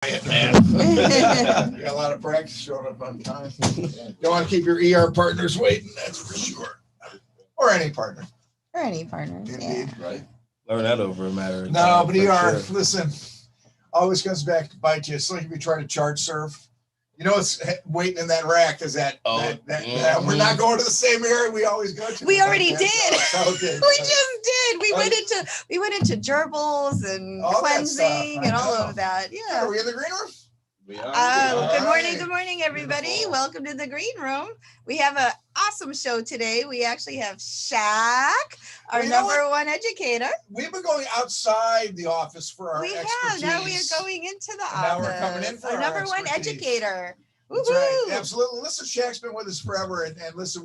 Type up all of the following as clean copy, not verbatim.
Man. You got a lot of practice showing up on time. Don't want to keep your ER partners waiting, that's for sure. Or any partner. Or any partners. Indeed, Yeah. right? Learn that over a matter of No, time, but for ER, sure. listen, always comes back to bite you. It's like if you try to charge serve. You know what's waiting in that rack is that, we're not going to the same area we always go to. We already did. Okay. We just did. We went into gerbils and All that cleansing stuff, I and all know. of that. Yeah. Are we in the green room? We are. Good morning, right. good morning, everybody. Beautiful. Welcome to the green room. We have an awesome show today. We actually have Shaq, our Well, you know number one educator. We've been going outside the office for our We expertise. have. Now we are going into the And now office. we're coming in for our our number one expertise. educator. That's right. Woohoo! Absolutely. Listen, Shaq's been with us forever, and listen,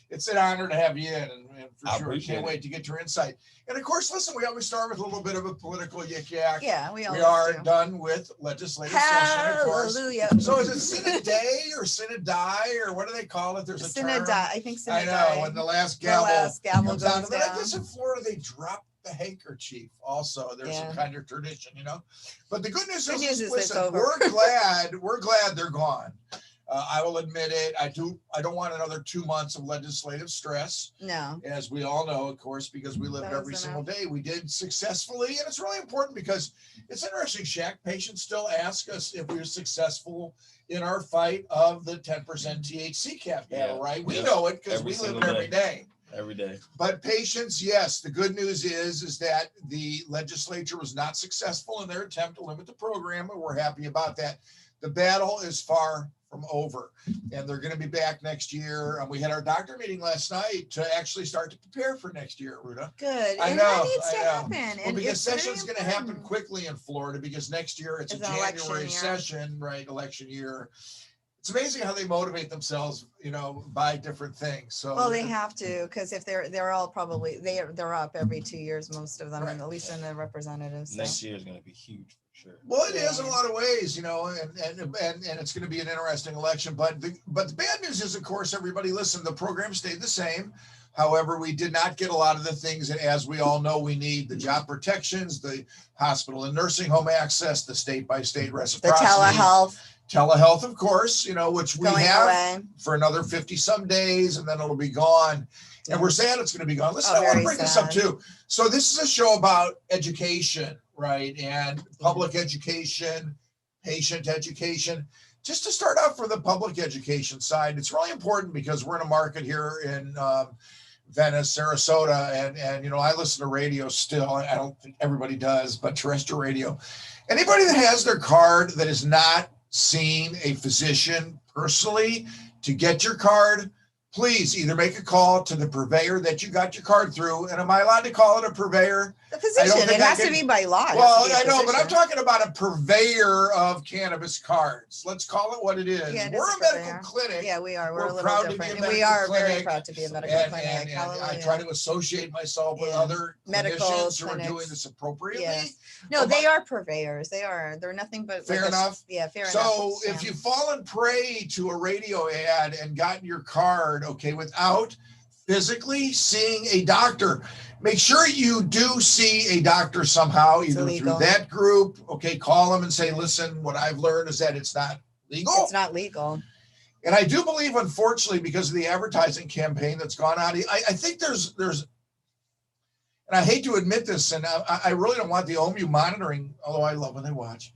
it's an honor to have you in, and for I sure, we appreciate can't it. wait to get your insight. And of course, listen, we always start with a little bit of a political yik-yak. Yeah, we always are do. done with legislative session, of course. Hallelujah. So is it Senate Day or Senate Die, or what do they call it? There's a Synod, term. I think Synod. I know, when the last gavel comes down. goes But I down. guess in Florida they drop the handkerchief also. There's some kind of tradition, you know. But the good news is it's listen, over. we're glad they're gone. I will admit it. I don't want another 2 months of legislative stress. No. As we all know, of course, because we live every single day. We did successfully, and it's really important because it's interesting, Shaq. Patients still ask us if we were successful in our fight of the 10% THC cap battle, right? We know it because we live it every day. Every day. But patients, yes, the good news is that the legislature was not successful in their attempt to limit the program, and we're happy about that. The battle is far from over, and they're going to be back next year. And we had our doctor meeting last night to actually start to prepare for next year, Ruta. Good. I and know, that needs I to know. happen. Well, and because it's very session's going to happen important. quickly in Florida because next year it's a It's an election January year. session, right? Election year. It's amazing how they motivate themselves, by different things. So Well, they have to, because if they're all probably they're up every 2 years, most of them, Right. at least in the representatives. So. Next year is going to be huge for sure. Well, it is in a Yeah. lot of ways, and it's going to be an interesting election. But the bad news is, of course, everybody listen, the program stayed the same. However, we did not get a lot of the things that, as we all know, we need: the job protections, the hospital and nursing home access, the state-by-state The reciprocity, telehealth of course, which we going have away. for another 50 some days, and then it'll be gone. Yeah. And we're sad it's going to be gone. Listen, Oh, I want to very bring this up sad. too. So this is a show about education, right? And public education, patient education. Just to start off for the public education side, it's really important because we're in a market here in Venice, Sarasota, and I listen to radio still. I don't think everybody does, but terrestrial radio. Anybody that has their card that has not seen a physician personally to get your card, please either make a call to the purveyor that you got your card through. And am I allowed to call it a purveyor? The physician. think It I has to can- be by law. It has Well, to be a I know, but I'm physician. talking about a purveyor of cannabis cards. Let's call it what it is. Yeah, it is We're a a medical purveyor. clinic. Yeah, we are. We're We're a proud little to be a different. And we medical are very clinic, proud to be a medical And clinic. I Hallelujah. try to associate myself with Yeah. other Medical clinicians who are clinics. doing this appropriately. Yes. No, they are purveyors. They're nothing but Fair enough. Fair enough. So Yeah. if you've fallen prey to a radio ad and gotten your card, without physically seeing a doctor, make sure you do see a doctor somehow, either illegal. through that group. Call them and say, listen, what I've learned is that it's not legal. It's not legal. And I do believe, unfortunately, because of the advertising campaign that's gone on, I think there's, and I hate to admit this, and I really don't want the OMU monitoring, although I love when they watch.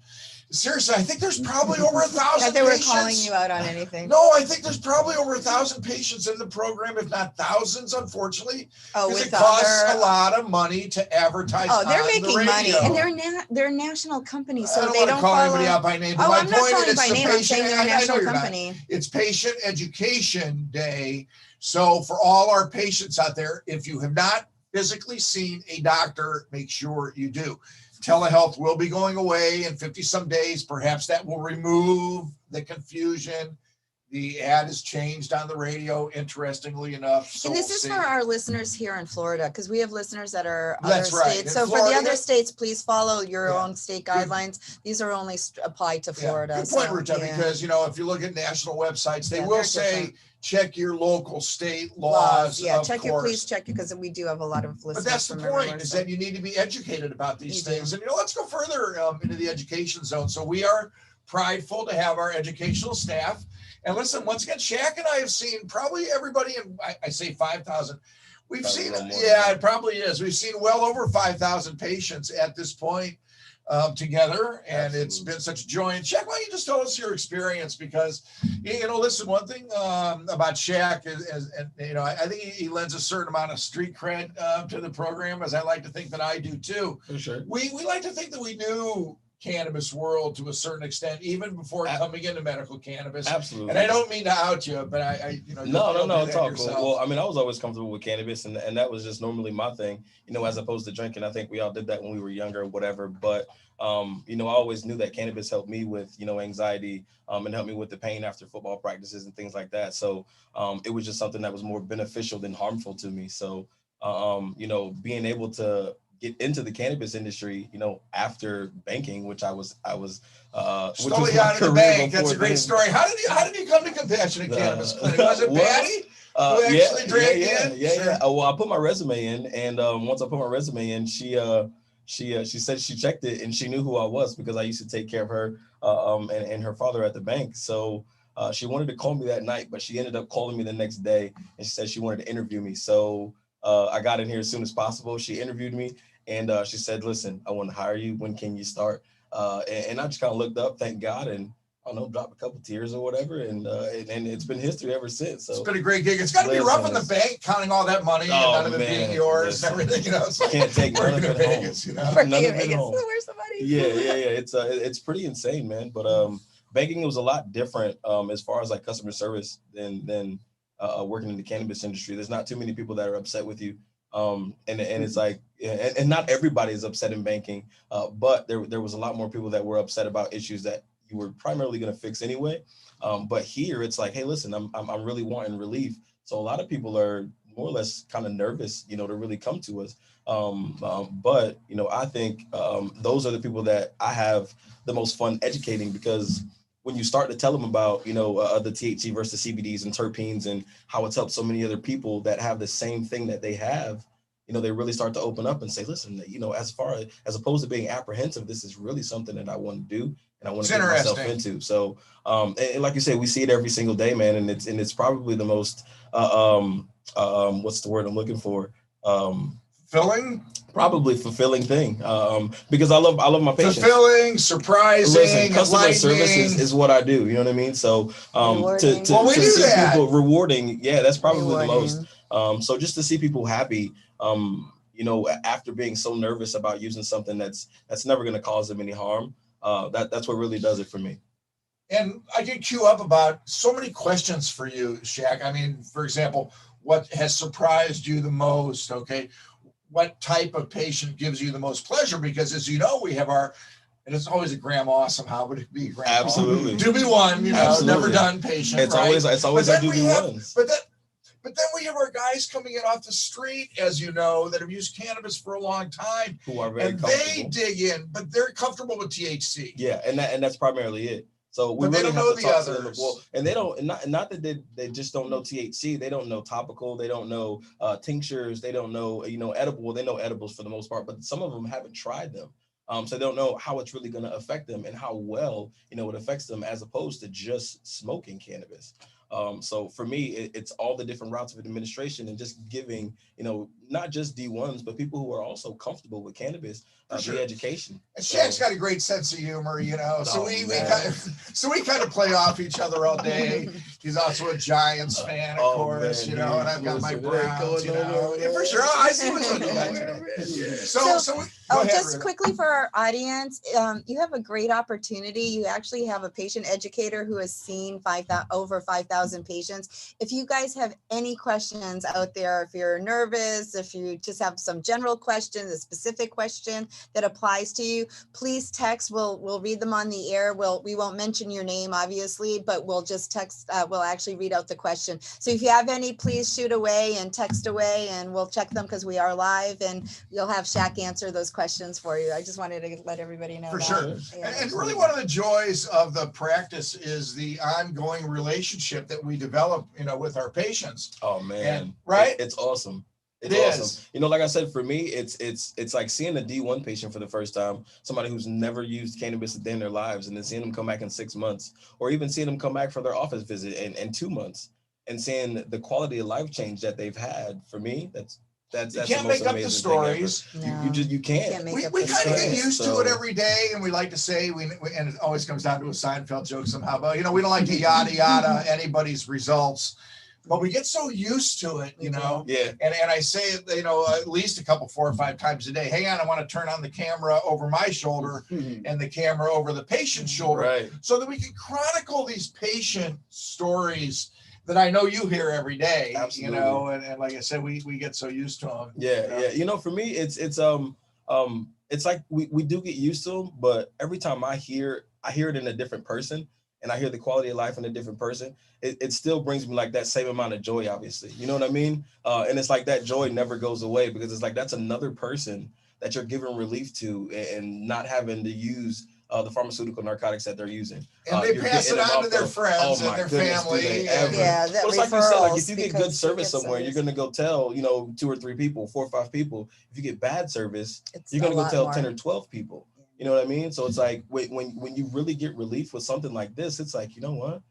Seriously, I think there's probably over 1,000 That they were patients. calling you out on anything. No, I think there's probably over 1,000 patients in the program, if not thousands, unfortunately. Oh, Because with it costs other. a lot of money to advertise. Oh, they're on making the money, radio. and they're national companies, so I don't they want don't to call follow. anybody out by name, but Oh, my I'm not point calling is by it's name. the I'm patient. saying they're a I know national you're not. company. It's Patient Education Day. So for all our patients out there, if you have not physically seen a doctor, make sure you do. Telehealth will be going away in 50 some days. Perhaps that will remove the confusion, The ad is changed on the radio, interestingly enough. So And this we'll is see. for our listeners here in Florida, because we have listeners that are That's other right. states. In So for Florida, the other states, please follow your Yeah. own state guidelines. These are only applied to Florida. Good point, So, Ruta, yeah. because, you know, if you look at national websites, they Yeah, will they're say, different. check your local state laws, Yeah, of check course. please check because we do have a lot of listeners. But that's the from point, everywhere, is so- that you need to be educated about these You things. do. And, you know, let's go further into the education zone. So we are prideful to have our educational staff. And listen, once again, Shaq and I have seen probably everybody, and I say 5,000. We've Probably seen, a little more yeah, than it probably is. We've seen well over 5,000 patients at this point together. And it's Absolutely. been such a joy. And Shaq, why don't you just tell us your experience? Because, you know, listen, one thing about Shaq is, and, you know, I think he lends a certain amount of street cred to the program, as I like to think that I do too. For sure. We like to think that we knew cannabis world to a certain extent, even before coming into medical cannabis. Absolutely. And I don't mean to out you, but I you know, No, you'll do it's all that cool. yourself. Well, I mean, I was always comfortable with cannabis, and that was just normally my thing, you know, as opposed to drinking. I think we all did that when we were younger or whatever. But, you know, I always knew that cannabis helped me with, you know, anxiety and helped me with the pain after football practices and things like that. So it was just something that was more beneficial than harmful to me. So, you know, being able to get into the cannabis industry, you know, after banking, which I was Stole out of the bank. That's a great story. How did you come to Compassionate Cannabis Clinic? Was it Patty who actually dragged you in? Yeah. Well, I put my resume in, and once I put my resume in, she said she checked it and she knew who I was because I used to take care of her and her father at the bank. So she wanted to call me that night, but she ended up calling me the next day, and she said she wanted to interview me. So I got in here as soon as possible. She interviewed me, and she said, "Listen, I want to hire you. When can you start?" And I just kind of looked up, thank God, and I don't know, dropped a couple tears or whatever, and it's been history ever since. So it's been a great gig. It's got to be rough in the bank, counting all that money and none of it being yours and everything. You know, it's like can't take none of it Vegas, home. you know? None of it home. Where's the money? Yeah. It's pretty insane, man. But banking was a lot different as far as like customer service than working in the cannabis industry. There's not too many people that are upset with you. And it's like, and not everybody is upset in banking, but there was a lot more people that were upset about issues that you were primarily going to fix anyway. But here it's like, hey, listen, I'm really wanting relief. So a lot of people are more or less kind of nervous, you know, to really come to us. But, you know, I think those are the people that I have the most fun educating, because when you start to tell them about, you know, the THC versus CBDs and terpenes and how it's helped so many other people that have the same thing that they have, you know, they really start to open up and say, listen, you know, as opposed to being apprehensive, this is really something that I want to do and I want to get myself into. So, and like you say, we see it every single day, man. And it's probably the most, what's the word I'm looking for? Probably fulfilling thing, because I love my patients. Fulfilling, surprising, listen, customer service is what I do. You know what I mean? So to see people rewarding, yeah, that's probably the most. So just to see people happy, you know, after being so nervous about using something that's never going to cause them any harm, that's what really does it for me. And I get queue up about so many questions for you, Shaq. I mean, for example, what has surprised you the most? Okay. What type of patient gives you the most pleasure? Because as you know, we have and it's always a Graham Awesome. How would it be, Graham? Absolutely. Do be one, you know, Absolutely. Never done patient. It's right? always our do be ones. But then we have our guys coming in off the street, as you know, that have used cannabis for a long time. Who are very comfortable. They dig in, but they're comfortable with THC. Yeah, and that's primarily it. So we really have to talk to them. others. Well, and they don't, not that they just don't know THC. They don't know topical. They don't know tinctures. They don't know, you know, edible. They know edibles for the most part, but some of them haven't tried them. So they don't know how it's really going to affect them and how well, you know, it affects them as opposed to just smoking cannabis. So for me, it's all the different routes of administration and just giving, you know, not just D1s, but people who are also comfortable with cannabis, the education. And Shaq's got a great sense of humor, you know, so we kind of play off each other all day. He's also a Giants fan, of course, man, you know, and I've got my Browns, you know, for sure. I see what's on the just quickly for our audience, you have a great opportunity. You actually have a patient educator who has seen over 5,000 patients. If you guys have any questions out there, if you're nervous if you just have some general questions, a specific question that applies to you, please text. We'll read them on the air. We won't mention your name, obviously, but we'll just text. We'll actually read out the question. So if you have any, please shoot away and text away, and we'll check them because we are live, and you'll have Shaq answer those questions for you. I just wanted to let everybody know. For that. sure. Yeah. And really one of the joys of the practice is the ongoing relationship that we develop, with our patients. Oh man, And, right? It's awesome. It's It awesome. is. Like I said, for me, it's like seeing a D1 patient for the first time, somebody who's never used cannabis a day in their lives, and then seeing them come back in 6 months, or even seeing them come back for their office visit in 2 months, and seeing the quality of life change that they've had. For me, that's You can't make up the stories. You can't. We kind of get used to it every day, and we like to say, and it always comes down to a Seinfeld joke somehow, but we don't like to yada yada anybody's results, but we get so used to it, Yeah. And I say it, at least 4 or 5 times a day. Hang on, I want to turn on the camera over my shoulder and the camera over the patient's shoulder, Right. so that we can chronicle these patient stories that I know you hear every day. Absolutely. And like I said, we get so used to them. Yeah. For me, it's like we do get used to them, but every time I hear it in a different person, and I hear the quality of life in a different person, it still brings me like that same amount of joy, obviously. You know what I mean? And it's like that joy never goes away, because it's like that's another person that you're giving relief to, and not having to use the pharmaceutical narcotics that they're using. And they pass it on to their friends and their family. Yeah, that well, it's like you said, like if you get good because service somewhere, you're going to go tell, 2 or 3 people, 4 or 5 people. If you get bad service, you're going to go tell 10 or 12 people. You know what I mean? So it's like when you really get relief with something like this, it's like, you know what?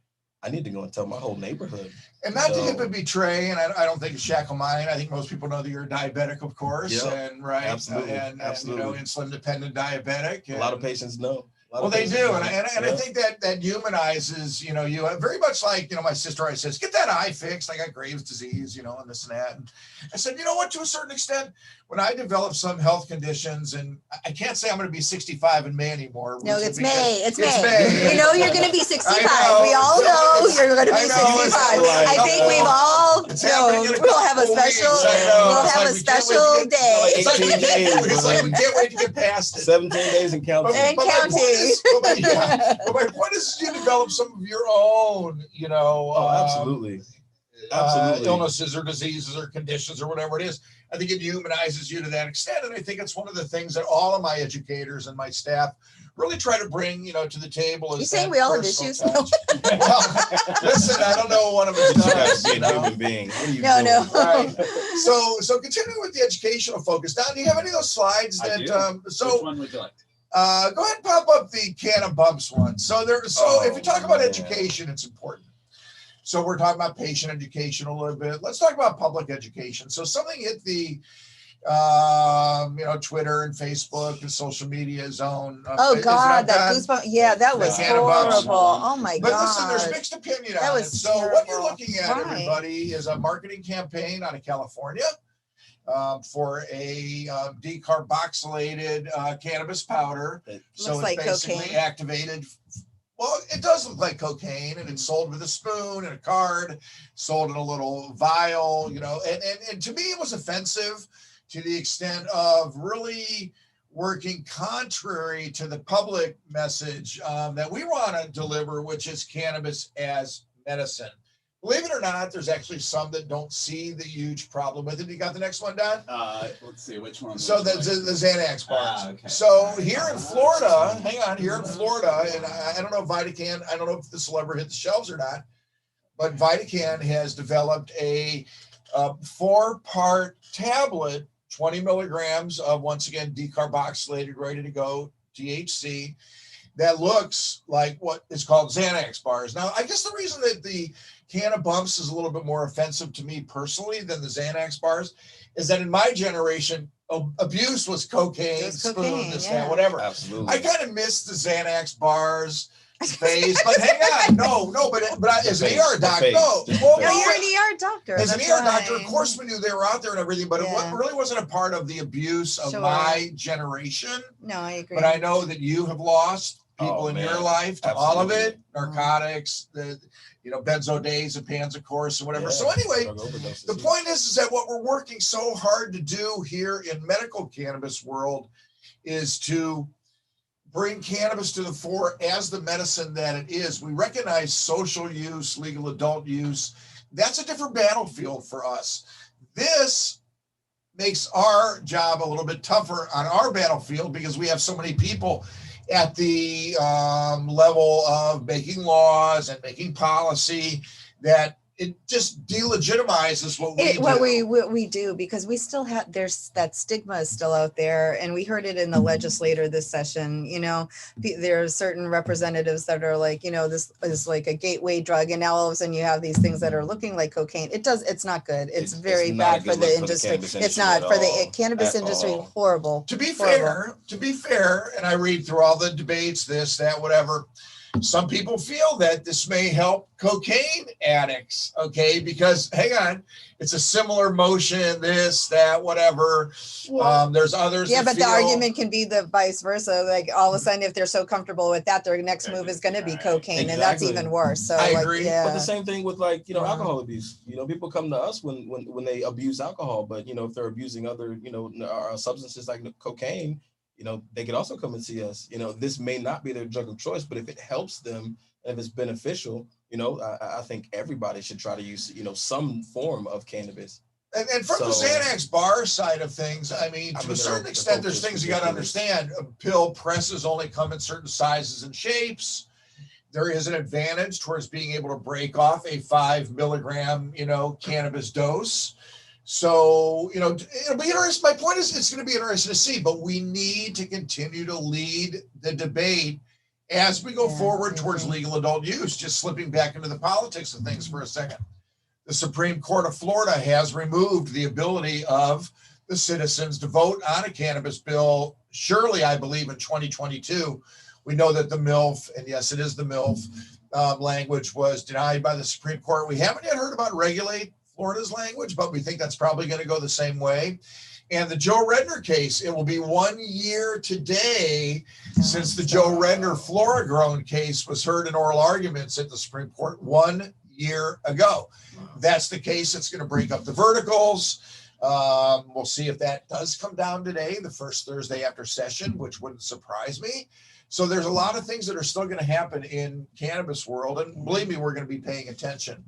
I need to go and tell my whole neighborhood. And not to hip and betray, and I don't think Shaq will mind. I think most people know that you're a diabetic, of course, and absolutely, and insulin dependent diabetic. A lot of patients know. Well, they do, and I think that humanizes, you very much like, my sister always says, get that eye fixed. I got Graves' disease, and this and that. And I said, you know what, to a certain extent, when I develop some health conditions, and I can't say I'm going to be 65 in May anymore. No, it's May. It's May. May. You're going to be 65. We all know you're going to be 65. I think we've all known. We'll have a special. We'll have a special day. It's like we can't wait to get past it. 17 days and counting. And counting. But my point is, you develop some of your own, absolutely. Illnesses or diseases or conditions or whatever it is. I think it humanizes you to that extent. And I think it's one of the things that all of my educators and my staff really try to bring, to the table. You saying we all have issues? No. Listen, I don't know what one of us does. Human being. No. Right. So continuing with the educational focus. Don, do you have any of those slides that? Which one would you like? Go ahead and pop up the Cannabis one. So if you talk about education, it's important. So we're talking about patient education a little bit. Let's talk about public education. So something hit the, Twitter and Facebook and social media zone. Oh God, that goosebump. Yeah, that was horrible. Oh my God. But listen, there's mixed opinion on it. So what you're looking at, everybody, is a marketing campaign out of California for a decarboxylated cannabis powder. So looks like it's basically cocaine. Activated. Well, it does look like cocaine, and it's sold with a spoon and a card, sold in a little vial, and to me it was offensive to the extent of really working contrary to the public message that we want to deliver, which is cannabis as medicine. Believe it or not, there's actually some that don't see the huge problem with it. You got the next one, Don? Let's see, which one? So the Xanax bars. Okay. So here in Florida, here in Florida, and I don't know if Vitacan, I don't know if this will ever hit the shelves or not, but Vitacan has developed a 4-part tablet, 20 milligrams of, once again, decarboxylated, ready to go THC, that looks like what is called Xanax bars. Now, I guess the reason that the Cannabis is a little bit more offensive to me personally than the Xanax bars is that in my generation, abuse was cocaine, spoon, this, that, whatever. Absolutely. I kind of miss the Xanax bars phase, but hang on, but as an ER doctor, you're an ER doctor. As an ER doctor, of course we knew they were out there and everything, but it really wasn't a part of the abuse of my generation. No, I agree. But I know that you have lost people Oh, in man. your life, to all of it, Absolutely. narcotics, the benzodiazepines, of course, or whatever. So Yeah, anyway, drug overdoses, the yeah. point is that what we're working so hard to do here in medical cannabis world is to bring cannabis to the fore as the medicine that it is. We recognize social use, legal adult use. That's a different battlefield for us. This makes our job a little bit tougher on our battlefield because we have so many people at the level of making laws and making policy that it just delegitimizes what we do. What we do, because we still have, there's that stigma is still out there, and we heard it in the legislature this session. There are certain representatives that are like, this is like a gateway drug, and now all of a sudden you have these things that are looking like cocaine. It's not good. It's very not a bad good for the look industry. cannabis It's not at for the all, cannabis at industry. all. Horrible. To be Horrible. fair, and I read through all the debates, this, that, whatever. Some people feel that this may help cocaine addicts, okay? Because hang on, it's a similar motion, this, that, whatever. There's others. Yeah, that but the feel, argument can be the vice versa. Like all of a sudden, if they're so comfortable with that, their next move is going to be cocaine, and that's Exactly. even worse. So I like, agree. yeah. But the same thing with like, Mhm. alcohol abuse. People come to us when they abuse alcohol, but if they're abusing other, substances like cocaine, they could also come and see us. This may not be their drug of choice, but if it helps them, if it's beneficial, I think everybody should try to use, some form of cannabis. And from the Xanax bar side of things, I mean, to a certain extent, there's things you got to understand. Pill presses only come in certain sizes and shapes. There is an advantage towards being able to break off a 5 milligram, cannabis dose. So, it'll be interesting. My point is, it's going to be interesting to see, but we need to continue to lead the debate as we go forward towards legal adult use. Just slipping back into the politics of things for a second. The Supreme Court of Florida has removed the ability of the citizens to vote on a cannabis bill. Surely, I believe in 2022, we know that the MILF, and yes, it is the MILF language, was denied by the Supreme Court. We haven't yet heard about regulate Florida's language, but we think that's probably going to go the same way. And the Joe Redner case, it will be 1 year today since the Joe Redner Flora-grown case was heard in oral arguments at the Supreme Court 1 year ago. That's the case that's going to break up the verticals. We'll see if that does come down today, the first Thursday after session, which wouldn't surprise me. So there's a lot of things that are still going to happen in cannabis world. And believe me, we're going to be paying attention.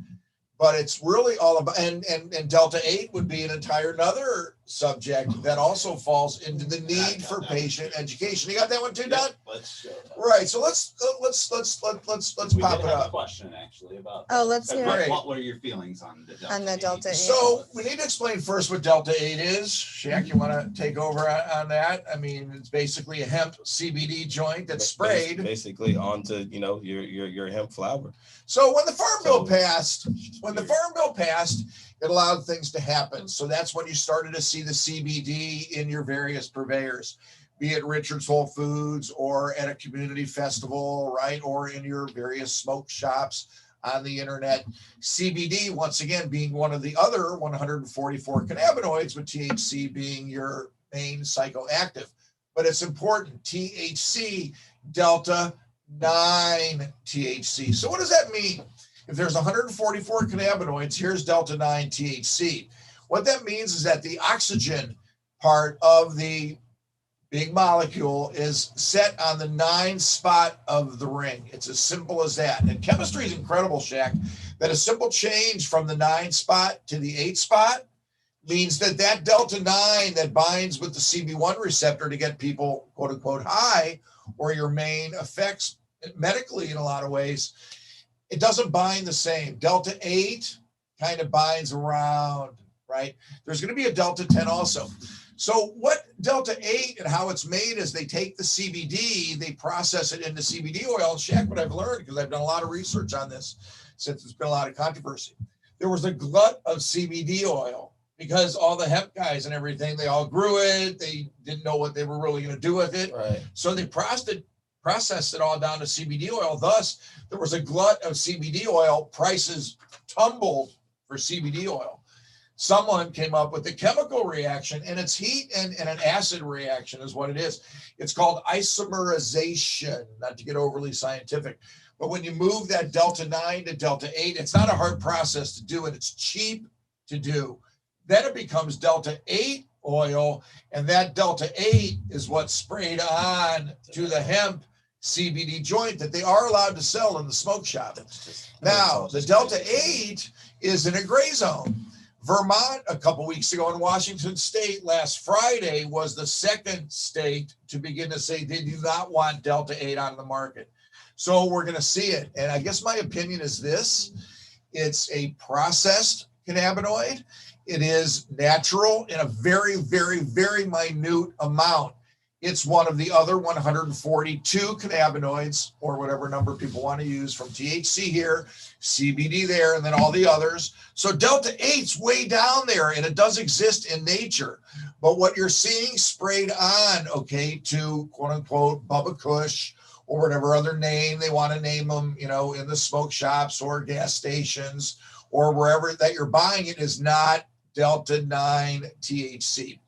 But it's really all about, and Delta 8 would be an entire another subject that also falls into the need for patient education. You got that one too, Don? Let's show that. Right. So let's pop it up. A question actually about. Oh, let's hear it. What were your feelings on the Delta? On the Delta 8? So we need to explain first what Delta 8 is. Shaq, you want to take over on that? I mean, it's basically a hemp CBD joint that's sprayed basically onto your hemp flower. So when the Farm Bill passed, it allowed things to happen. So that's when you started to see the CBD in your various purveyors, be it Richard's Whole Foods or at a community festival, right? Or in your various smoke shops on the internet. CBD, once again, being one of the other 144 cannabinoids, with THC being your main psychoactive. But it's important, THC, Delta 9 THC. So what does that mean? If there's 144 cannabinoids, here's Delta 9 THC. What that means is that the oxygen part of the big molecule is set on the 9 spot of the ring. It's as simple as that. And chemistry is incredible, Shaq, that a simple change from the 9 spot to the 8 spot means that that Delta 9 that binds with the CB1 receptor to get people, quote unquote, high, or your main effects medically in a lot of ways, it doesn't bind the same. Delta 8 kind of binds around, right? There's going to be a Delta 10 also. So what Delta 8 and how it's made is they take the CBD, they process it into CBD oil. And Shaq, what I've learned, because I've done a lot of research on this since there's been a lot of controversy, there was a glut of CBD oil because all the hemp guys and everything, they all grew it. They didn't know what they were really going to do with it. Right. So they processed it all down to CBD oil. Thus, there was a glut of CBD oil. Prices tumbled for CBD oil. someone came up with a chemical reaction, and it's heat and an acid reaction is what it is. It's called isomerization, not to get overly scientific. But when you move that delta 9 to delta 8, it's not a hard process to do, and it's cheap to do. Then it becomes delta 8 oil, and that delta 8 is what's sprayed on to the hemp CBD joint that they are allowed to sell in the smoke shop. Now, the delta 8 is in a gray zone. Vermont, a couple weeks ago, in Washington State last Friday, was the second state to begin to say they do not want delta 8 on the market. So we're going to see it. And I guess my opinion is this: it's a processed cannabinoid. It is natural in a very, very, very minute amount. It's one of the other 142 cannabinoids, or whatever number people want to use, from THC here, CBD there, and then all the others. So delta 8's way down there, and it does exist in nature. But what you're seeing sprayed on, okay, to quote unquote Bubba Kush, or whatever other name they want to name them, you know, in the smoke shops or gas stations or wherever that you're buying it, is not delta 9 THC.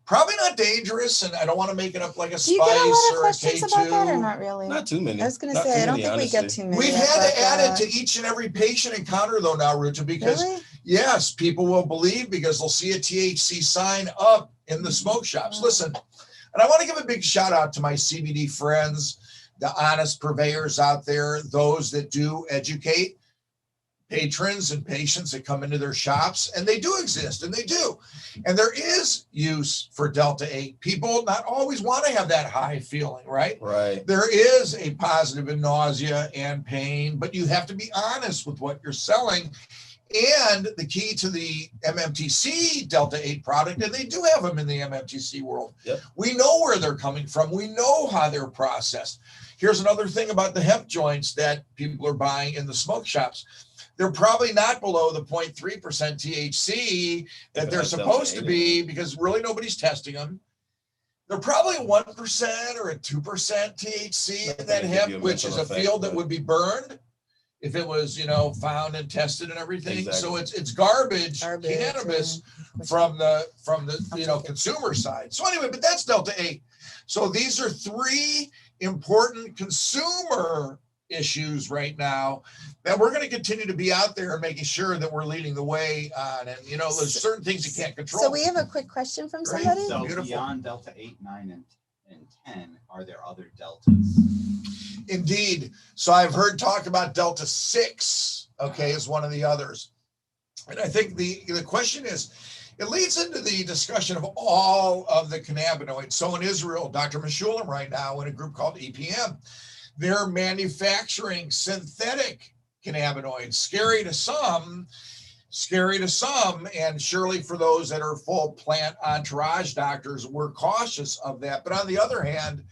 Probably not dangerous, and I don't want to make it up like a Do you get a lot spice of or a questions about that, or K2. not really? Not too many. I was going to Not say, too I don't many, think we get honestly. too many. We've had to add it but, to each and every patient encounter though now, Ruta, because really? yes, people will believe because they'll see a THC sign up in the smoke shops. Wow. Listen, and I want to give a big shout out to my CBD friends, the honest purveyors out there, those that do educate patrons and patients that come into their shops, and they do exist, and they do. And there is use for delta 8. People not always want to have that high feeling, right? Right. There is a positive in nausea and pain, but you have to be honest with what you're selling. And the key to the MMTC delta 8 product, and they do have them in the MMTC world. Yep. We know where they're coming from. We know how they're processed. Here's another thing about the hemp joints that people are buying in the smoke shops. They're probably not below the 0.3% THC that they're supposed to be, because really nobody's testing them. They're probably 1% or a 2% THC in that hemp, which is a field that would be burned if it was, you know, found and tested and everything. Exactly. So it's garbage cannabis from the you know, consumer side. So anyway, but that's delta 8. So these are three important consumer issues right now that we're going to continue to be out there and making sure that we're leading the way on. And you know, there's certain things you can't control. So we have a quick question from Great. somebody. So Beautiful. beyond delta 8, 9, and 10, are there other deltas? Indeed. So I've heard talk about delta 6, okay, is one of the others. And I think the question is, it leads into the discussion of all of the cannabinoids. So in Israel, Dr. Meshulam right now in a group called EPM, they're manufacturing synthetic cannabinoids. Scary to some, and surely for those that are full plant entourage doctors, we're cautious of that. But on the other hand,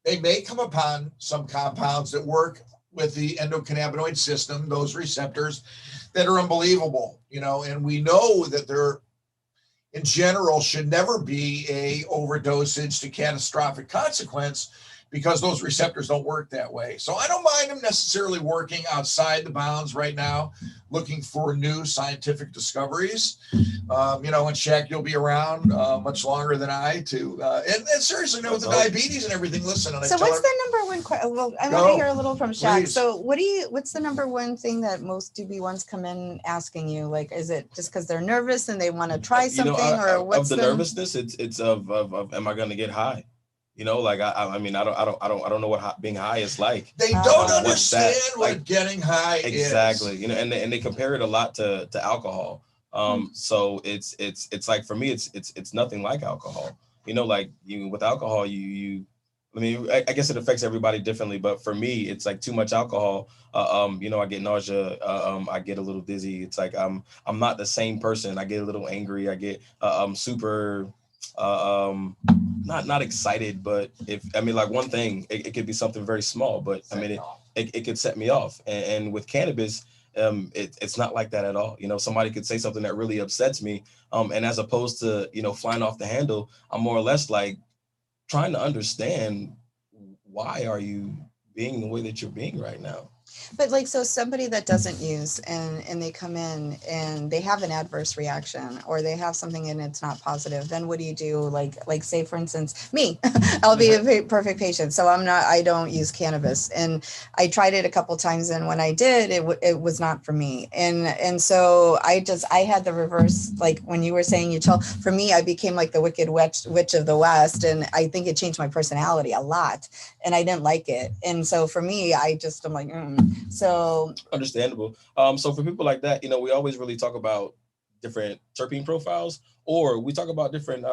they may come upon some compounds that work with the endocannabinoid system, those receptors, that are unbelievable, you know, and we know that there in general should never be a overdosage to catastrophic consequence, because those receptors don't work that way. So I don't mind them necessarily working outside the bounds right now, looking for new scientific discoveries. You know, and Shaq, you'll be around much longer than I to, and seriously, with the diabetes and everything, listen. And So what's the number one, well, I want to hear a little from Shaq. Please. So what's the number one thing that most DB1s come in asking you? Like, is it just because they're nervous and they want to try something, or what's of the nervousness? It's of am I going to get high? You know, like I mean, I don't know what being high is like. They don't understand what getting high is. Exactly. You know, and they compare it a lot to alcohol. So it's like, for me, it's nothing like alcohol. You know, like with alcohol, I mean, I guess it affects everybody differently, but for me, it's like too much alcohol. You know, I get nausea. I get a little dizzy. It's like I'm not the same person. I get a little angry. I get super. Not excited, but like one thing, it could be something very small, but I mean, it could set me off. And with cannabis, it's not like that at all. You know, somebody could say something that really upsets me. And as opposed to, you know, flying off the handle, I'm more or less like trying to understand, why are you being the way that you're being right now? But like, so somebody that doesn't use and they come in and they have an adverse reaction or they have something and it's not positive, then what do you do? Like say for instance, me, I'll be a perfect patient. So I don't use cannabis, and I tried it a couple times, and when I did, it was not for me. And so I had the reverse, like when you were saying for me, I became like the wicked witch of the West. And I think it changed my personality a lot, and I didn't like it. And so for me, I'm like, So Understandable. So for people like that, we always really talk about different terpene profiles, or we talk about different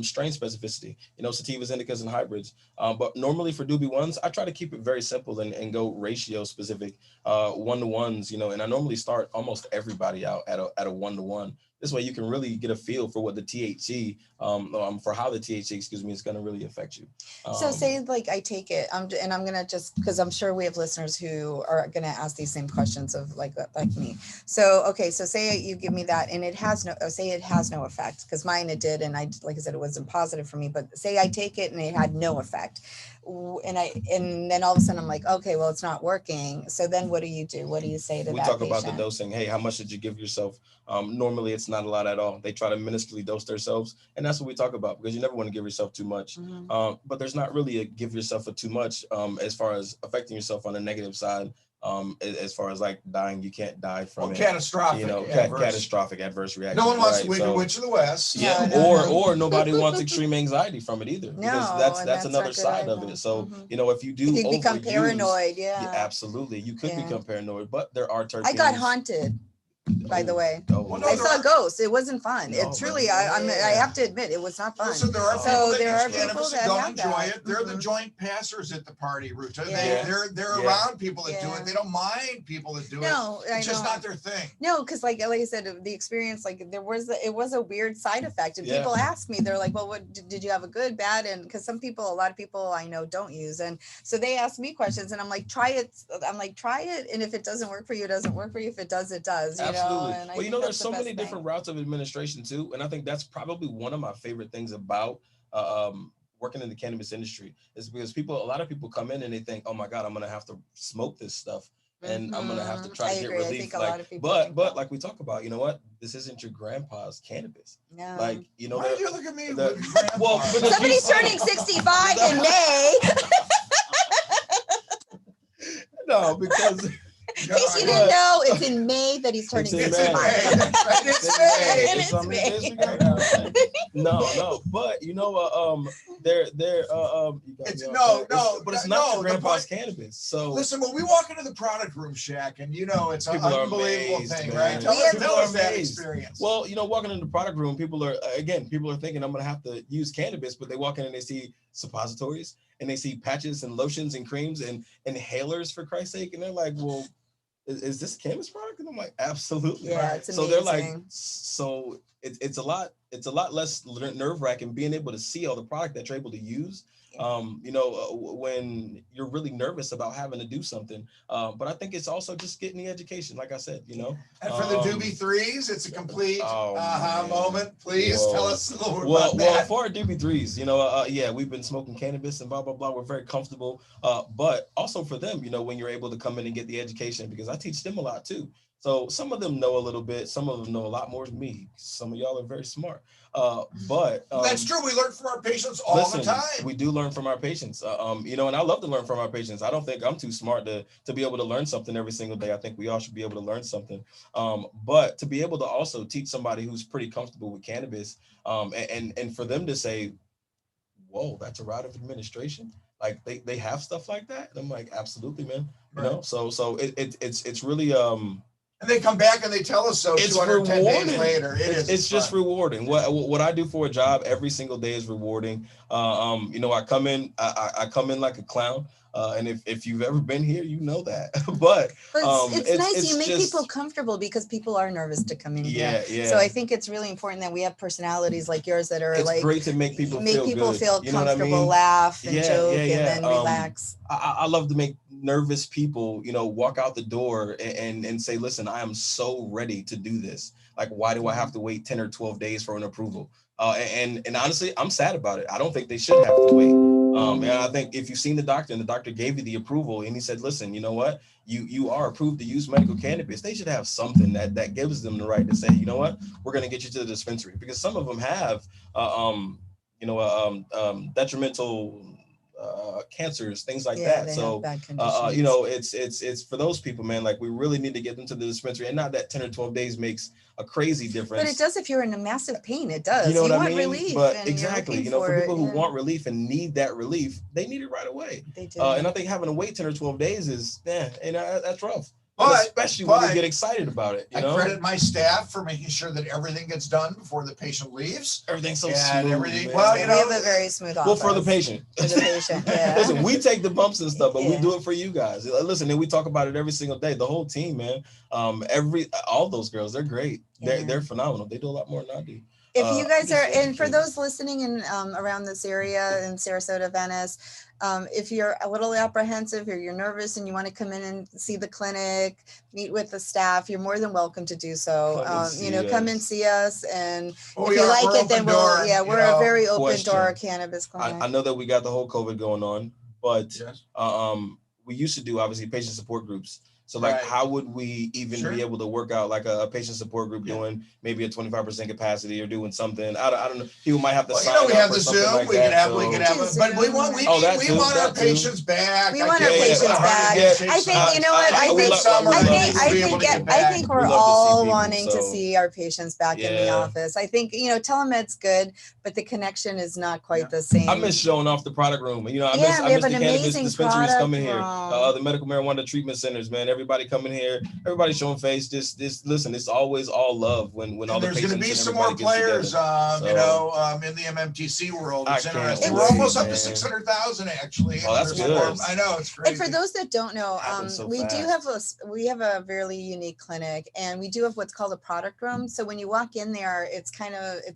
strain specificity, sativas, indicas, and hybrids. But normally for doobie ones, I try to keep it very simple and go ratio specific, 1-to-1s, and I normally start almost everybody out at a 1-to-1. This way you can really get a feel for what the THC, for how the THC, is going to really affect you. So say like I take it, and I'm gonna just, because I'm sure we have listeners who are gonna ask these same questions of like me. So okay, so say you give me that and it has no effect, because mine it did, and like I said, it wasn't positive for me. But say I take it and it had no effect, and then all of a sudden I'm like, okay, well it's not working. So then what do you do? What do you say to we that talk patient? about the dosing. Hey, how much did you give yourself? Normally it's not a lot at all. They try to minusculely dose themselves, and that's what we talk about, because you never want to give yourself too much. But there's not really a give yourself a too much as far as affecting yourself on the negative side. As far as like dying, you can't die from it. Catastrophic. Catastrophic adverse reaction. No one wants to be the witch of the West. Yeah, or nobody wants extreme anxiety from it either, because that's another side of it. So if you do, you become paranoid. Yeah, absolutely, you could become paranoid. But there are terpenes. I got haunted, by the way. I saw ghosts. It wasn't fun. It's really, I have to admit, it was not fun. So there are people that don't enjoy it. They're the joint passers at the party, Ruta. They're around people that do it. They don't mind people that do it. It's just not their thing. No, because like I said, the experience, like it was a weird side effect, and people ask me, they're like, well, what did you have, a good, bad? And because a lot of people I know don't use, and so they ask me questions, and I'm like, try it. And if it doesn't work for you, it doesn't work for you. If it does, it does. Absolutely. Well, there's so many different routes of administration too, and I think that's probably one of my favorite things about working in the cannabis industry, is because a lot of people come in and they think, oh my God, I'm gonna have to smoke this stuff, and I'm gonna have to try to get relief. But like we talk about, this isn't your grandpa's cannabis. No. Like, why did you look at me? Well, somebody's turning 65 in May. No, because. In case you didn't know, it's in May that he's turning 65. No, but but it's not your grandpa's cannabis. So listen, when we walk into the product room, Shaq, and it's an unbelievable thing, right? Tell us that experience. Well, walking into the product room, people are thinking I'm gonna have to use cannabis, but they walk in and they see suppositories and they see patches and lotions and creams and inhalers, for Christ's sake, and they're like, well, is this a cannabis product? And I'm like, absolutely. Yeah, it's amazing. So they're like, so it's a lot less nerve-wracking being able to see all the product that you're able to use. When you're really nervous about having to do something. But I think it's also just getting the education, like I said, And for the Doobie Threes, it's a complete moment. Please tell us a little about that. Well, for our Doobie Threes, we've been smoking cannabis and blah, blah, blah. We're very comfortable. But also for them, when you're able to come in and get the education, because I teach them a lot too. So some of them know a little bit. Some of them know a lot more than me. Some of y'all are very smart. But that's true. We learn from our patients all the time. We do learn from our patients. And I love to learn from our patients. I don't think I'm too smart to be able to learn something every single day. I think we all should be able to learn something. But to be able to also teach somebody who's pretty comfortable with cannabis, and for them to say, whoa, that's a route of administration. Like they have stuff like that. And I'm like, absolutely, man. Right. So it's really and they come back and they tell us so. It's 210 rewarding. days later. It's just rewarding. What I do for a job every single day is rewarding. I come in like a clown. And if you've ever been here, you know that. But it's nice. You make people comfortable, because people are nervous to come in here. Yeah. So I think it's really important that we have personalities like yours that are it's great to make people feel comfortable, laugh and joke, and then relax. I love to make nervous people, walk out the door and say, listen, I am so ready to do this. Like, why do I have to wait 10 or 12 days for an approval? And honestly, I'm sad about it. I don't think they should have to wait. And I think if you've seen the doctor and the doctor gave you the approval and he said, listen, you know what, you are approved to use medical cannabis, they should have something that gives them the right to say, you know what, we're going to get you to the dispensary, because some of them have detrimental cancers, things like Yeah, that. they So have bad conditions. you know, it's for those people, man. Like, we really need to get them to the dispensary, and not that 10 or 12 days makes a crazy difference. But it does if you're in a massive pain. It does. You know what I want mean? relief. But and exactly, you're you know, for looking people who it, want relief and need that relief, they need it right away. They do. And I think having to wait 10 or 12 days is, that's rough. But Especially when you get excited about it. You know? I credit my staff for making sure that everything gets done before the patient leaves. Everything's so And smooth. everything- Man. well, we you know, have a very smooth office. Well, for the patient. For the patient, yeah. Listen, we take the bumps and stuff, but we Yeah. do it for you guys. Listen, and we talk about it every single day. The whole team, man. All those girls, they're great. Yeah. They're phenomenal. They do a lot more than I do. If you guys are, just and for educated. those listening in around this area in Sarasota, Venice, if you're a little apprehensive or you're nervous and you want to come in and see the clinic, meet with the staff, you're more than welcome to do so. Come and see us, and if you like it, then we're a very open door cannabis clinic. I know that we got the whole COVID going on, but Yes. we used to do obviously patient support groups. So like, Right. how would we even Sure. be able to work out like a patient support group doing maybe a 25% capacity or doing something? I don't know. People might have to sign we up have or the something Zoom. like We that. can have, but we want our patients back. We want our patients back. I think, you know what, I think we're We love to see all people, wanting to so- see our patients back in the Yeah. office. I think, telemed's good, but the connection is not quite the same. I miss showing off the product room. You know, I we miss have the an cannabis amazing dispensaries product coming here. room. The medical marijuana treatment centers, man. Everybody coming here. Everybody showing face. Just listen. It's always all love when all the there's patients going to be and some more everybody gets players, together. in the MMTC world. I It's can't interesting. wait, We're almost up man. to 600,000 actually. Oh, that's There's good. more. I know, it's crazy. And for those that don't know, Happens so we fast. we have a really unique clinic, and we do have what's called a product room. So when you walk in there, it's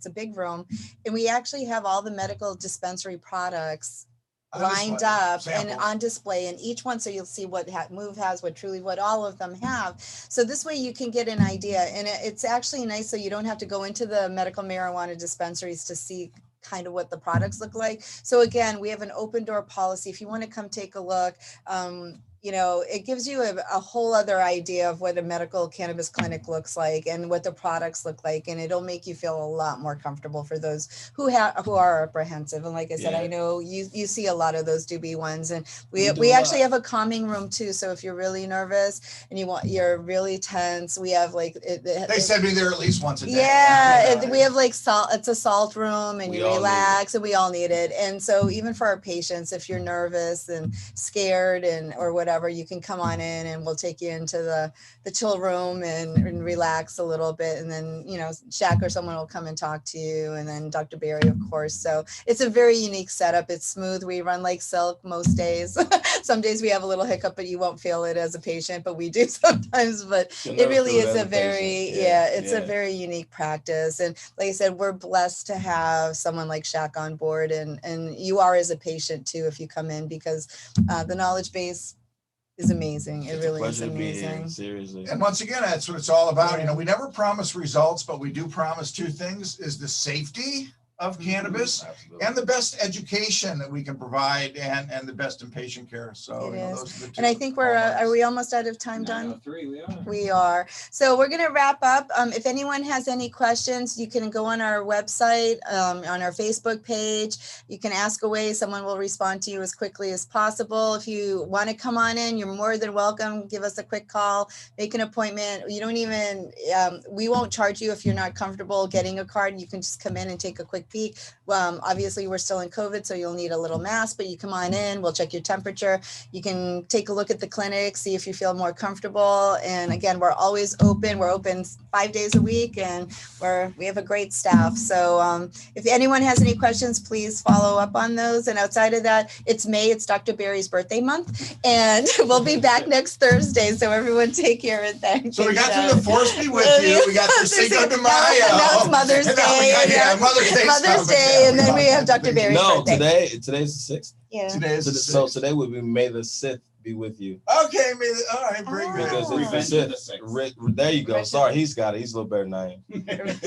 a big room, and we actually have all the medical dispensary products lined up and on display, and each one, so you'll see what Move has, what Truly, what all of them have. So this way you can get an idea, and it's actually nice, so you don't have to go into the medical marijuana dispensaries to see kind of what the products look like. So again, we have an open door policy. If you want to come take a look, it gives you a whole other idea of what a medical cannabis clinic looks like and what the products look like, and it'll make you feel a lot more comfortable for those who are apprehensive. And like I said, I know you see a lot of those doobie ones, and we actually have a calming room too. So if you're really nervous and you're really tense, we have they send me there at least once a day. Yeah, we have salt. It's a salt room, and you relax, and we all need it. And so even for our patients, if you're nervous and scared or whatever, you can come on in, and we'll take you into the chill room and relax a little bit. And then, Shaq or someone will come and talk to you, and then Dr. Barry, of course. So it's a very unique setup. It's smooth. We run like silk most days. Some days we have a little hiccup, but you won't feel it as a patient, but we do sometimes. But it really is a very unique practice. And like I said, we're blessed to have someone like Shaq on board, and you are as a patient too if you come in, because the knowledge base is amazing. It really is amazing. Seriously. And once again, that's what it's all about. We never promise results, but we do promise two things: is the safety of cannabis and the best education that we can provide, and the best in patient care. So those are the two. And I think are we almost out of time, Don? 9:03, We are. So we're going to wrap up. If anyone has any questions, you can go on our website, on our Facebook page. You can ask away. Someone will respond to you as quickly as possible. If you want to come on in, you're more than welcome. Give us a quick call, make an appointment. You don't even, we won't charge you if you're not comfortable getting a card. You can just come in and take a quick peek. Obviously we're still in COVID, so you'll need a little mask, but you come on in, we'll check your temperature. You can take a look at the clinic, see if you feel more comfortable. And again, we're always open. We're open 5 days a week, and we have a great staff. So if anyone has any questions, please follow up on those. And outside of that, it's May, it's Dr. Barry's birthday month, and we'll be back next Thursday. So everyone take care, and thanks. So we got through the Force Be With You. We got the Cinco de Mayo. Now it's Mother's Day. Mother's Day, and then we have Dr. Barry's birthday. Today's the 6th. Yeah. So today would be May the 6th be with you. Okay, all right, bring Because it's the 6th. There you go. Sorry, he's got it. He's a little better than I am.